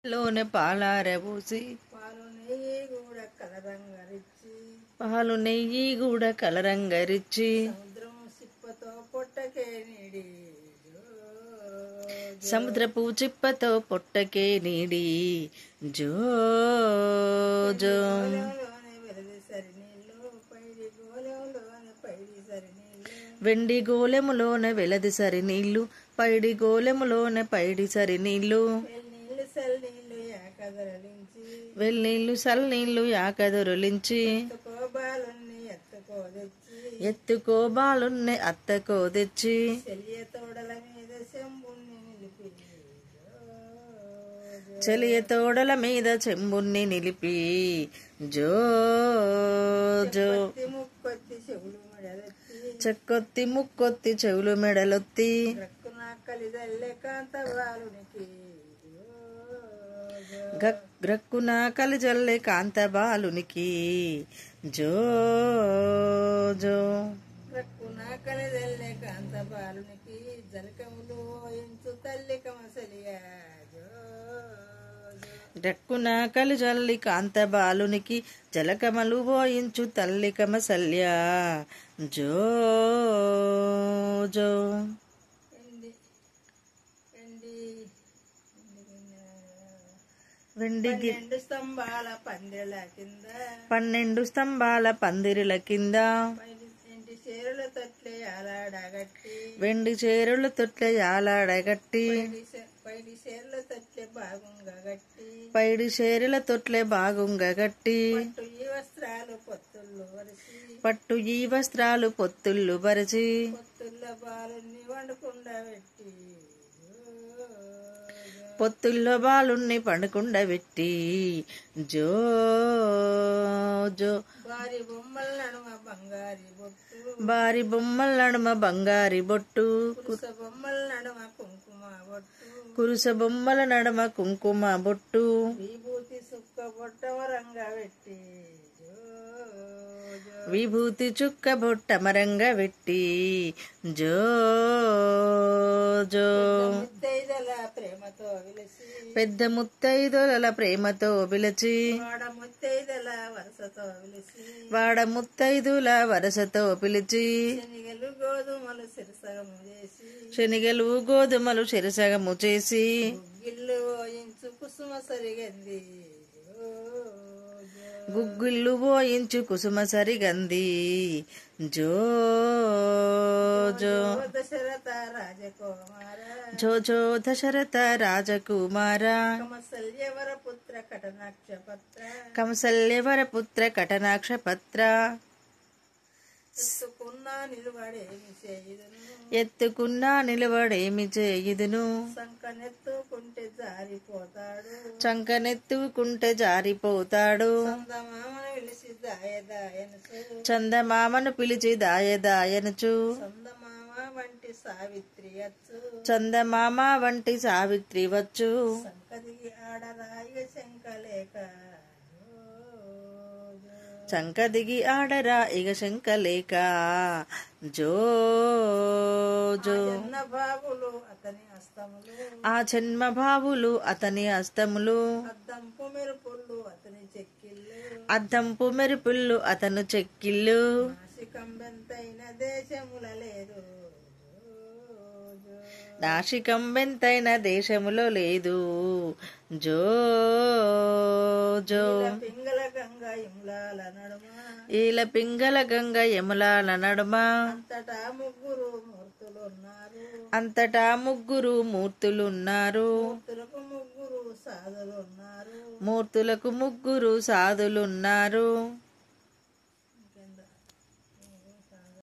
లోనే పాలారబోసి పాలు నెయ్యి కూడా కలరంగరిచ్చి సముద్రపు చిప్పతో పొట్టకే నీడి జో జో వెండి గోలెములోన వెలది సరి నీళ్లు పైడి గోలెములోన పైడి సరి నీళ్లు వెల్నీళ్లు సల్నీళ్లు యాకదొరలించి ఎత్తుకో బాలున్నే అత్తకో తెచ్చి చెలియ తోడల మీద చెంబున్ని నిలిపి జో జో చెక్కొత్తి ముక్కొత్తి చెవులు మెడలొత్తి గ్రక్కున కలిజల్లే కాంత బాలునికి జో జో గ్రక్కున కలిజల్లే కాంత బాలునికి జలకములు ఓయించు తల్లి కమసలియా గ్రక్కున కలిజల్లి కాంత బాలునికి జలకమలు పోయించు తల్లి కమసల్య జో జో పన్నెండు స్తంభాల పందిరిల కింద వెండి చేరుల తొట్లే యాలాడగట్టి పైడి చేరుల తొట్లే బాగుంగగట్టి పట్టు ఈ వస్త్రాలు పొత్తుళ్ళు బరచి పొత్తుల్లో బాలుణ్ణి పండుకుండ పెట్టి జో జో బారి బొమ్మల నడుమ బంగారి బొట్టు కురుస బొమ్మల నడుమ కుంకుమ బొట్టు విభూతి చుక్క బొట్టమరంగా పెట్టి జో జో పెద్ద ముత్తైదుల ప్రేమతో పిలిచి వాడ ముత్తైదుల వరసతో పిలిచి శనిగలు గోధుమలు శిరసగము చేసి గుగ్గిళ్ళు పోయించు కుసుమ సరిగంది జో జో జో జో దశరథ రాజకుమార కమసల్యవర పుత్ర కటనాక్ష పత్ర ఎత్తుకున్నా నిలబడేమి చేయుదును చంకనెత్తుకుంటే జారిపోతాడు చందమామను పిలిచి దాయదాయనుచు చందమామ వంటి సావిత్రి వచ్చు చంక దిగి ఆడరా ఇగ శంకలేక జో జో ఆ జన్మ భావులు అతని అస్తములు అద్దంపు మెరుపుళ్ళు అతను చెక్కిళ్ళు నాశికం బెంతైన దేశములో లేదు జో జో ఈల పింగళ గంగ యములాల నడుమ అంతటా ముగ్గురు మూర్తులున్నారు మూర్తులకు ముగ్గురు సాధులున్నారు